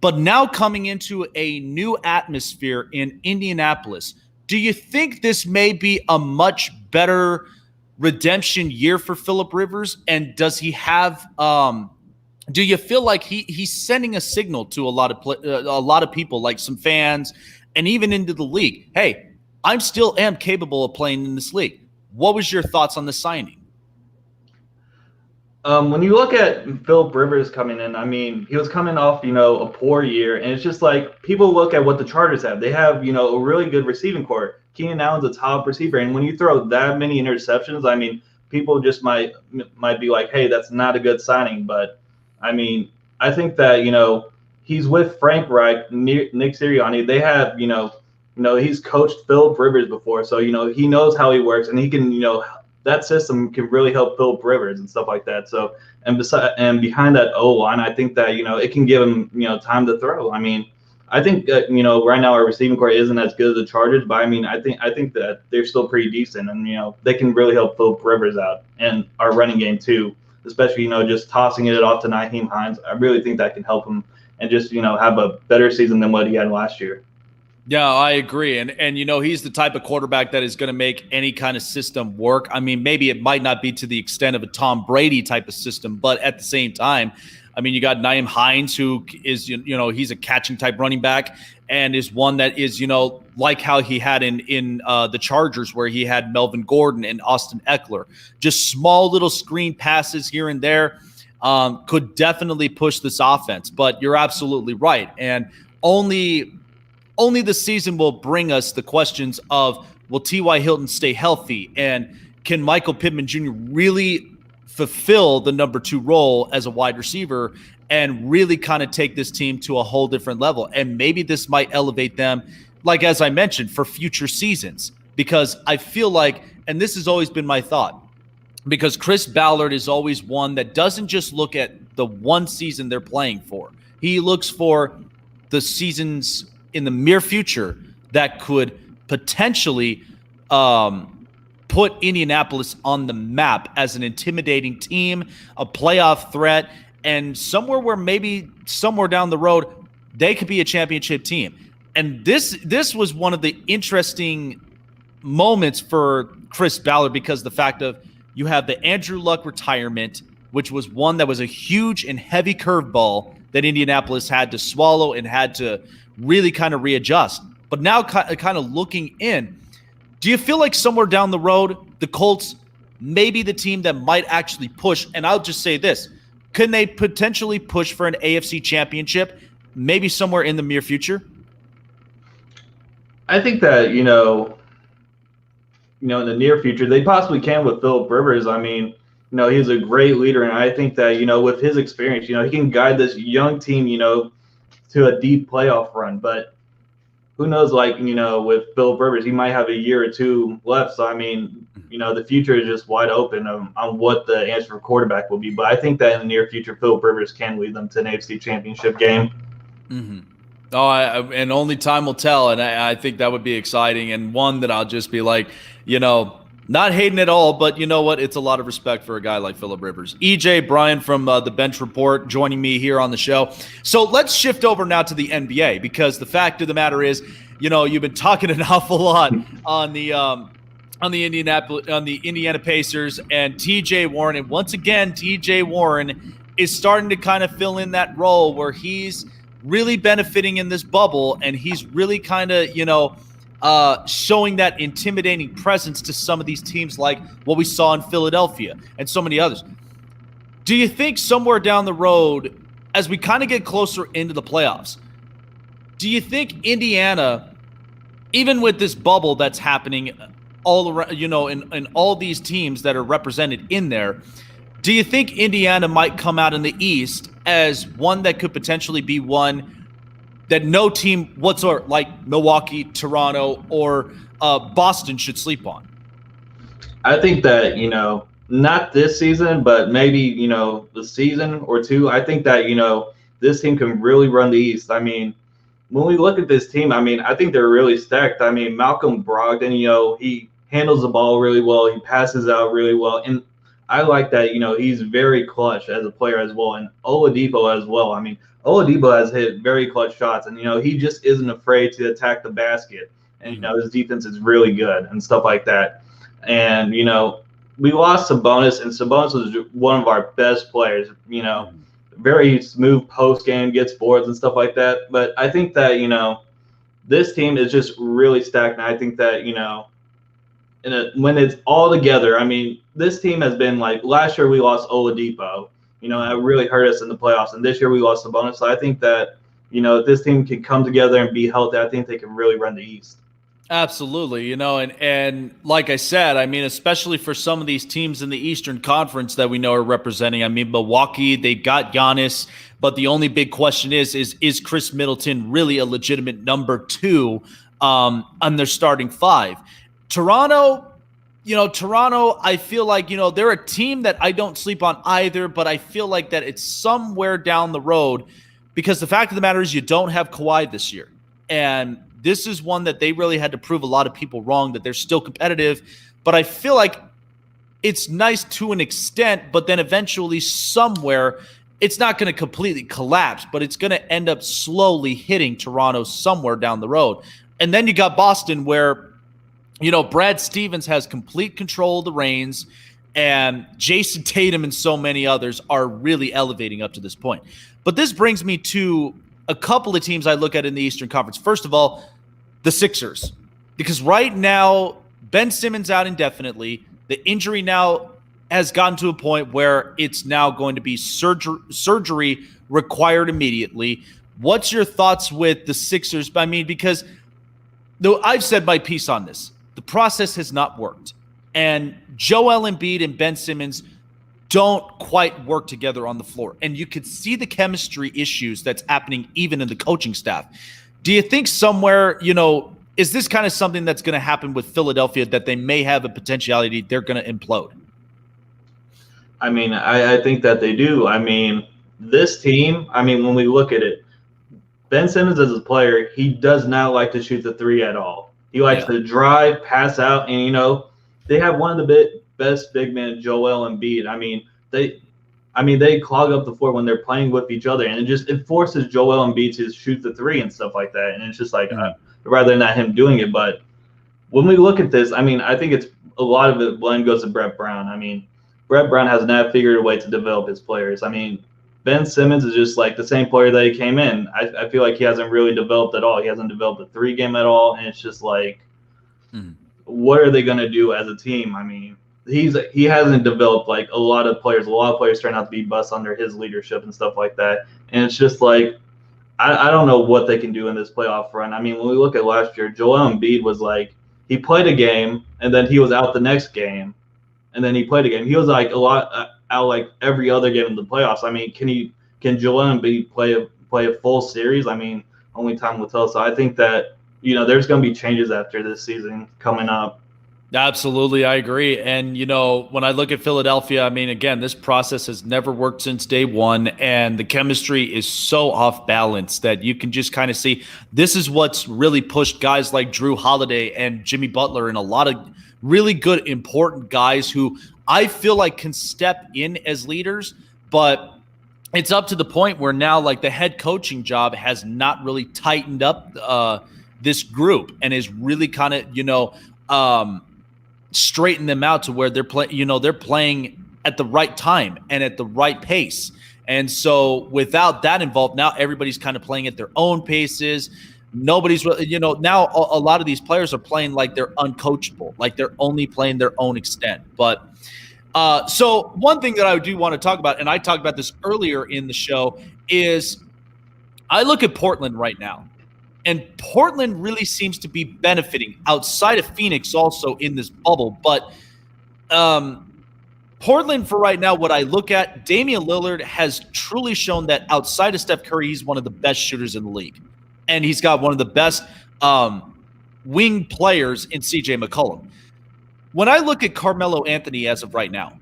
But now coming into a new atmosphere in Indianapolis, do you think this may be a much better redemption year for Phillip Rivers? And does he have do you feel like he's sending a signal to a lot of people, like some fans and even into the league? Hey, I still am capable of playing in this league. What was your thoughts on the signing? When you look at Phillip Rivers coming in, I mean, he was coming off, a poor year, and it's just like people look at what the Chargers have. They have, a really good receiving core. Keenan Allen's a top receiver, and when you throw that many interceptions, I mean, people just might be like, hey, that's not a good signing. But I mean, I think that he's with Frank Reich, Nick Sirianni. They have, he's coached Phillip Rivers before, so he knows how he works, and he can, that system can really help Phillip Rivers and stuff like that. So, and behind that O line, I think that it can give him time to throw. I mean, I think that right now our receiving core isn't as good as the Chargers, but I mean, I think that they're still pretty decent, and they can really help Phillip Rivers out and our running game too. Especially just tossing it off to Nyheim Hines. I really think that can help him and just have a better season than what he had last year. Yeah, I agree. And he's the type of quarterback that is going to make any kind of system work. I mean, maybe it might not be to the extent of a Tom Brady type of system, but at the same time, I mean, you got Nyheim Hines, who is, he's a catching type running back and is one that is, like how he had in the Chargers, where he had Melvin Gordon and Austin Eckler, just small little screen passes here and there, could definitely push this offense. But you're absolutely right. And only the season will bring us the questions of, will T.Y. Hilton stay healthy? And can Michael Pittman Jr. really fulfill the number 2 role as a wide receiver and really kind of take this team to a whole different level? And maybe this might elevate them, like, as I mentioned, for future seasons, because I feel like, and this has always been my thought, because Chris Ballard is always one that doesn't just look at the one season they're playing for. He looks for the seasons in the near future that could potentially put Indianapolis on the map as an intimidating team, a playoff threat, and somewhere where maybe somewhere down the road they could be a championship team. And this was one of the interesting moments for Chris Ballard, because the fact of, you have the Andrew Luck retirement, which was one that was a huge and heavy curveball that Indianapolis had to swallow and had to really kind of readjust. But now kind of looking in, do you feel like somewhere down the road, the Colts may be the team that might actually push? And I'll just say this, can they potentially push for an AFC championship, maybe somewhere in the near future? I think that, in the near future, they possibly can with Phillip Rivers. I mean, he's a great leader, and I think that, with his experience, he can guide this young team, to a deep playoff run. But who knows, with Phillip Rivers, he might have a year or two left. So, I mean, the future is just wide open on what the answer for quarterback will be. But I think that in the near future, Phillip Rivers can lead them to an AFC championship game. Mm-hmm. Oh, and only time will tell. And I think that would be exciting. And one that I'll just be like, not hating at all, but you know what? It's a lot of respect for a guy like Phillip Rivers. EJ, Bryan from the Bench Report joining me here on the show. So let's shift over now to the NBA, because the fact of the matter is, you've been talking an awful lot on the Indiana Pacers and TJ Warren. And once again, TJ Warren is starting to kind of fill in that role where he's really benefiting in this bubble, and he's really kind of, showing that intimidating presence to some of these teams, like what we saw in Philadelphia and so many others. Do you think somewhere down the road, as we kind of get closer into the playoffs, do you think Indiana, even with this bubble that's happening all around, in all these teams that are represented in there, do you think Indiana might come out in the East as one that could potentially be one that no team whatsoever, like Milwaukee, Toronto, or Boston, should sleep on? I think that, not this season, but maybe, the season or two, I think that, this team can really run the East. I mean, when we look at this team, I mean, I think they're really stacked. I mean, Malcolm Brogdon, he handles the ball really well. He passes out really well. And I like that, he's very clutch as a player as well. And Oladipo as well. I mean, Oladipo has hit very clutch shots. And, he just isn't afraid to attack the basket. And, his defense is really good and stuff like that. And, we lost Sabonis, and Sabonis was one of our best players, very smooth post game, gets boards and stuff like that. But I think that, this team is just really stacked. And I think that, when it's all together, I mean, this team has been like last year we lost Oladipo, it really hurt us in the playoffs. And this year we lost Sabonis. So I think that, if this team can come together and be healthy, I think they can really run the East. Absolutely, and like I said, I mean, especially for some of these teams in the Eastern Conference that we know are representing. I mean, Milwaukee, they got Giannis, but the only big question is Chris Middleton really a legitimate number two on their starting five? Toronto, I feel like, they're a team that I don't sleep on either, but I feel like that it's somewhere down the road because the fact of the matter is you don't have Kawhi this year. And this is one that they really had to prove a lot of people wrong, that they're still competitive. But I feel like it's nice to an extent, but then eventually somewhere it's not going to completely collapse, but it's going to end up slowly hitting Toronto somewhere down the road. And then you got Boston where, Brad Stevens has complete control of the reins, and Jason Tatum and so many others are really elevating up to this point. But this brings me to a couple of teams I look at in the Eastern Conference. First of all, the Sixers, because right now Ben Simmons out indefinitely. The injury now has gotten to a point where it's now going to be surgery required immediately. What's your thoughts with the Sixers? I mean, because though I've said my piece on this, the process has not worked, and Joel Embiid and Ben Simmons don't quite work together on the floor, and you could see the chemistry issues that's happening even in the coaching staff. Do you think somewhere, is this kind of something that's going to happen with Philadelphia, that they may have a potentiality they're going to implode? I mean, I think that they do. I mean, this team, when we look at it, Ben Simmons as a player, he does not like to shoot the three at all. He likes to drive, pass out, and, they have one of the best big men, Joel Embiid. They clog up the floor when they're playing with each other, and it forces Joel Embiid to shoot the three and stuff like that. And it's just like, rather not him doing it. But when we look at this, I think it's a lot of it blame goes to Brett Brown. Brett Brown has not figured a way to develop his players. Ben Simmons is just like the same player that he came in. I feel like he hasn't really developed at all. He hasn't developed a three game at all. And it's just like, what are they going to do as a team? He hasn't developed like a lot of players. A lot of players turn out to be busts under his leadership and stuff like that. And it's just like, I don't know what they can do in this playoff run. When we look at last year, Joel Embiid was like, he played a game and then he was out the next game, and then he played a game. He was like out like every other game in the playoffs. Can Joel Embiid play a full series? Only time will tell. So I think that there's going to be changes after this season coming up. Absolutely, I agree. And, when I look at Philadelphia, again, this process has never worked since day one, and the chemistry is so off balance that you can just kind of see this is what's really pushed guys like Drew Holiday and Jimmy Butler and a lot of really good, important guys who I feel like can step in as leaders, but it's up to the point where now, like, the head coaching job has not really tightened up this group and is really kind of, straighten them out to where they're playing at the right time and at the right pace. And so without that involved, now everybody's kind of playing at their own paces. Nobody's now a lot of these players are playing like they're uncoachable, like they're only playing their own extent. But so one thing that I do want to talk about, and I talked about this earlier in the show, is I look at Portland right now. And Portland really seems to be benefiting outside of Phoenix also in this bubble. But Portland for right now, what I look at, Damian Lillard has truly shown that outside of Steph Curry, he's one of the best shooters in the league. And he's got one of the best wing players in CJ McCollum. When I look at Carmelo Anthony as of right now,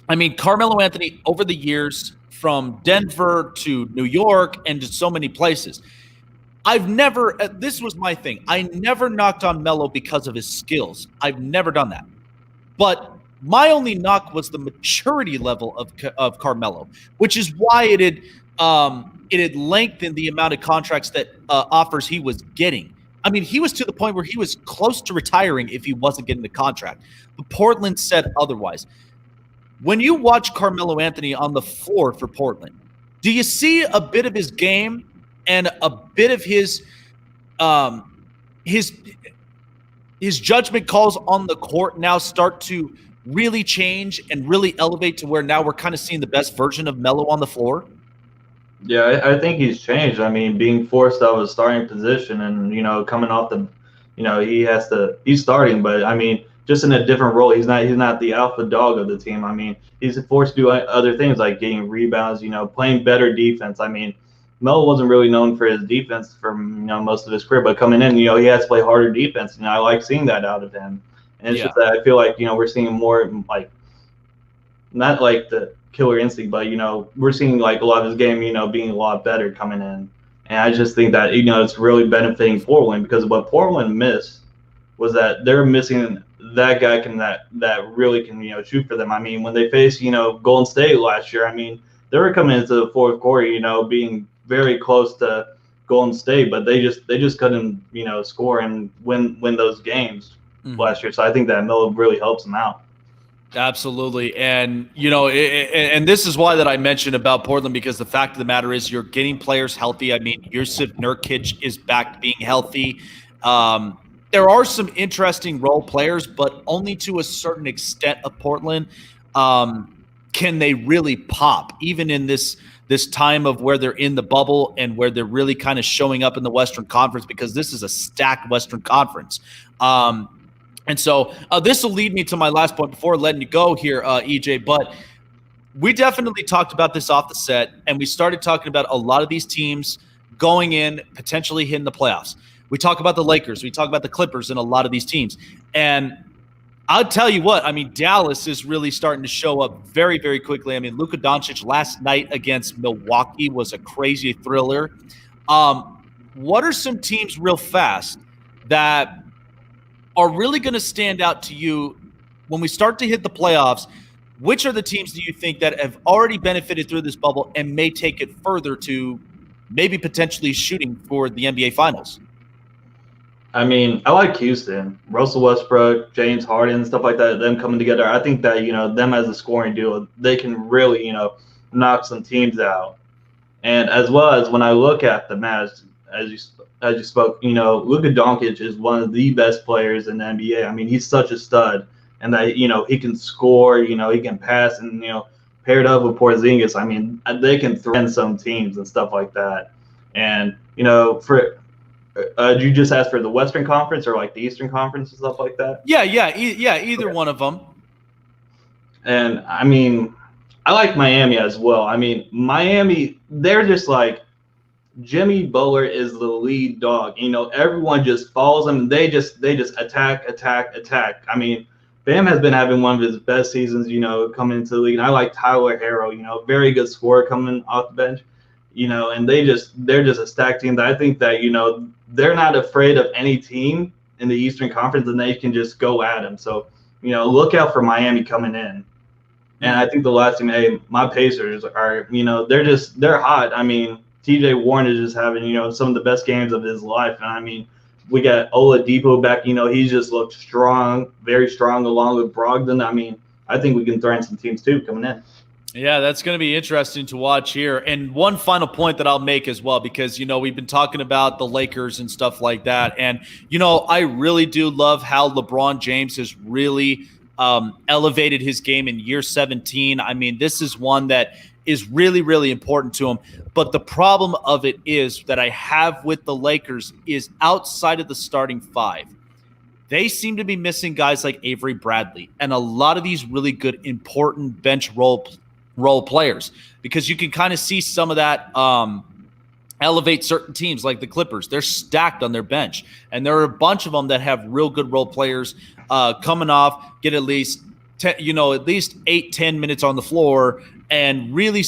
I mean, Carmelo Anthony over the years from Denver to New York and to so many places, I've never, this was my thing. I never knocked on Melo because of his skills. I've never done that. But my only knock was the maturity level of Carmelo, which is why it had lengthened the amount of contracts that offers he was getting. I mean, he was to the point where he was close to retiring if he wasn't getting the contract. But Portland said otherwise. When you watch Carmelo Anthony on the floor for Portland, do you see a bit of his game and a bit of his judgment calls on the court now start to really change and really elevate to where now we're kind of seeing the best version of Melo on the floor? Yeah, I think he's changed. I mean, being forced out of a starting position and, coming off the, he's starting, but I mean, just in a different role. He's not the alpha dog of the team. I mean, he's forced to do other things like getting rebounds, playing better defense. I mean, Melo wasn't really known for his defense for most of his career, but coming in, he has to play harder defense, and I like seeing that out of him. And it's just that I feel like we're seeing more like not like the killer instinct, but we're seeing like a lot of his game, being a lot better coming in. And I just think that it's really benefiting Portland, because what Portland missed was that they're missing that guy that really can shoot for them. I mean, when they faced Golden State last year, I mean, they were coming into the fourth quarter, being very close to Golden State, but they just couldn't score and win those games last year. So I think that Melo really helps them out. Absolutely. And, and this is why that I mentioned about Portland, because the fact of the matter is you're getting players healthy. I mean, Jusuf Nurkic is back being healthy. There are some interesting role players, but only to a certain extent of Portland can they really pop, even in this time of where they're in the bubble and where they're really kind of showing up in the Western Conference, because this is a stacked Western Conference. And so this will lead me to my last point before letting you go here, EJ. But we definitely talked about this off the set, and we started talking about a lot of these teams going in, potentially hitting the playoffs. We talk about the Lakers. We talk about the Clippers and a lot of these teams. And I'll tell you what, I mean, Dallas is really starting to show up very, very quickly. I mean, Luka Doncic last night against Milwaukee was a crazy thriller. What are some teams real fast that are really going to stand out to you when we start to hit the playoffs? Which are the teams do you think that have already benefited through this bubble and may take it further to maybe potentially shooting for the NBA Finals? I mean, I like Houston, Russell Westbrook, James Harden, stuff like that, them coming together. I think that, them as a scoring duo, they can really, knock some teams out. And as well as when I look at the Mavs, as you spoke, Luka Doncic is one of the best players in the NBA. I mean, he's such a stud, and that, he can score, he can pass, and, paired up with Porzingis, I mean, they can threaten some teams and stuff like that. And, did you just ask for the Western Conference or like the Eastern Conference and stuff like that? Yeah, either one of them. And I mean, I like Miami as well. I mean, Miami, they're just like, Jimmy Butler is the lead dog. Everyone just follows him, and they just attack. I mean, Bam has been having one of his best seasons, coming into the league. And I like Tyler Herro, very good scorer coming off the bench, and they're just a stacked team that I think that, they're not afraid of any team in the Eastern Conference, and they can just go at them. So, look out for Miami coming in. And I think the last team, my Pacers are, they're hot. I mean, TJ Warren is just having, some of the best games of his life. And I mean, we got Oladipo back, he just looked strong, very strong, along with Brogdon. I mean, I think we can throw in some teams too coming in. Yeah, that's going to be interesting to watch here. And one final point that I'll make as well, because, we've been talking about the Lakers and stuff like that. And, I really do love how LeBron James has really elevated his game in year 17. I mean, this is one that is really, really important to him. But the problem of it is that I have with the Lakers is outside of the starting five, they seem to be missing guys like Avery Bradley and a lot of these really good, important bench role players, because you can kind of see some of that elevate certain teams like the Clippers. They're stacked on their bench, and there are a bunch of them that have real good role players coming off, get at least 8-10 minutes on the floor, and really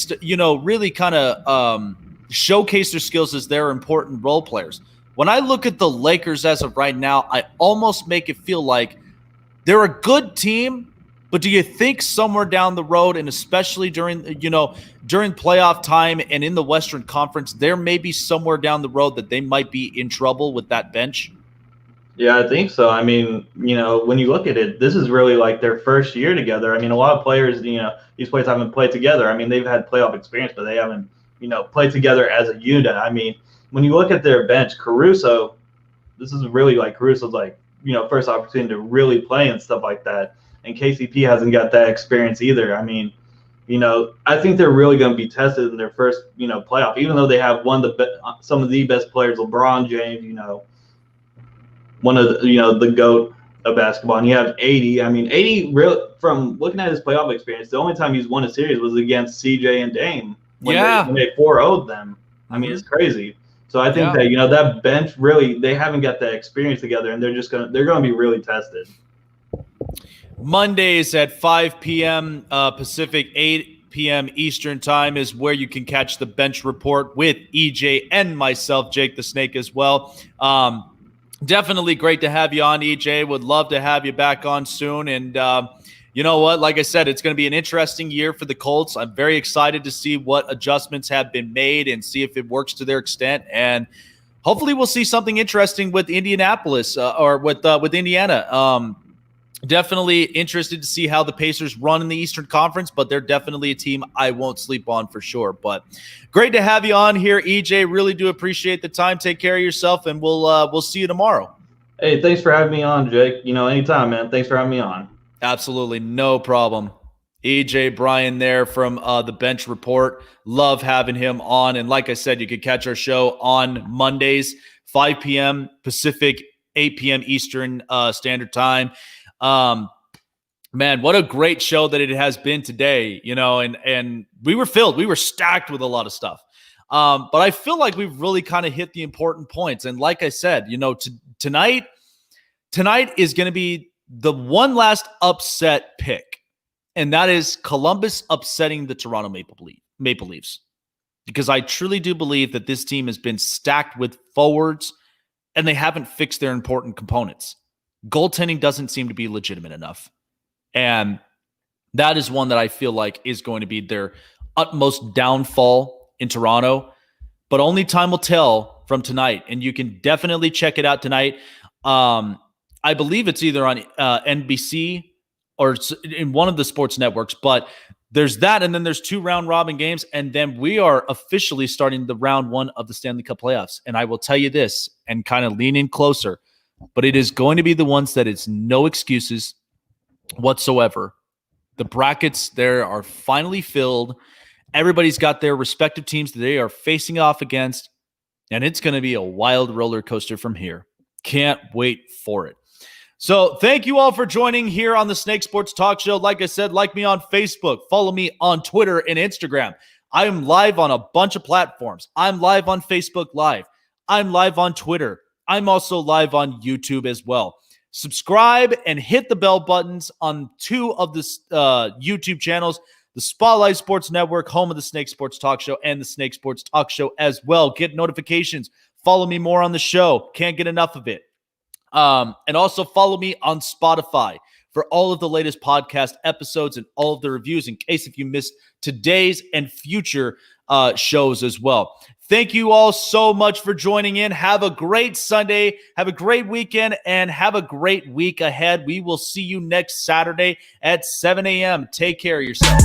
really kind of showcase their skills as their important role players. When I look at the Lakers as of right now, I almost make it feel like they're a good team, but do you think somewhere down the road, and especially during playoff time and in the Western Conference, there may be somewhere down the road that they might be in trouble with that bench? Yeah, I think so. I mean, when you look at it, this is really like their first year together. I mean, a lot of players, these players haven't played together. I mean, they've had playoff experience, but they haven't, played together as a unit. I mean, when you look at their bench, Caruso, this is really like Caruso's first opportunity to really play and stuff like that. And KCP hasn't got that experience either. I mean, I think they're really going to be tested in their first, playoff, even though they have some of the best players, LeBron James, one of the GOAT of basketball. And you have 80. I mean, 80, from looking at his playoff experience, the only time he's won a series was against CJ and Dame when they 4-0'd them. I mean, it's crazy. So I think that, that bench really, they haven't got that experience together, and they're going to be really tested. Mondays at 5 p.m. Pacific, 8 p.m. Eastern time is where you can catch the bench report with EJ and myself, Jake the Snake, as well. Definitely great to have you on, EJ. Would love to have you back on soon. And you know what? Like I said, it's going to be an interesting year for the Colts. I'm very excited to see what adjustments have been made and see if it works to their extent. And hopefully we'll see something interesting with Indianapolis or with Indiana. Definitely interested to see how the Pacers run in the Eastern Conference, but they're definitely a team I won't sleep on for sure. But great to have you on here, EJ. Really do appreciate the time. Take care of yourself, and we'll see you tomorrow. Hey, thanks for having me on, Jake. Anytime, man. Thanks for having me on. Absolutely, no problem. EJ Bryan there from the Bench Report. Love having him on. And like I said, you can catch our show on Mondays, 5 p.m. Pacific, 8 p.m. Eastern Standard Time. Man, what a great show that it has been today, and we were stacked with a lot of stuff. But I feel like we've really kind of hit the important points. And like I said, tonight is going to be the one last upset pick, and that is Columbus upsetting the Toronto Maple Leafs, because I truly do believe that this team has been stacked with forwards and they haven't fixed their important components. Goaltending doesn't seem to be legitimate enough. And that is one that I feel like is going to be their utmost downfall in Toronto. But only time will tell from tonight. And you can definitely check it out tonight. I believe it's either on NBC or in one of the sports networks. But there's that, and then there's 2 round-robin games. And then we are officially starting the round 1 of the Stanley Cup playoffs. And I will tell you this, and kind of lean in closer, but it is going to be the ones that it's no excuses whatsoever. The brackets there are finally filled. Everybody's got their respective teams that they are facing off against, and it's going to be a wild roller coaster from here. Can't wait for it. So thank you all for joining here on the Snake Sports Talk Show. Like I said, like me on Facebook, follow me on Twitter and Instagram. I am live on a bunch of platforms. I'm live on Facebook Live. I'm live on Twitter. I'm also live on YouTube as well. Subscribe and hit the bell buttons on 2 of the YouTube channels, the Spotlight Sports Network, home of the Snake Sports Talk Show, and the Snake Sports Talk Show as well. Get notifications. Follow me more on the show. Can't get enough of it. And also follow me on Spotify for all of the latest podcast episodes and all of the reviews in case if you missed today's and future shows as well. Thank you all so much for joining in. Have a great Sunday. Have a great weekend and have a great week ahead. We will see you next Saturday at 7 a.m. Take care of yourselves.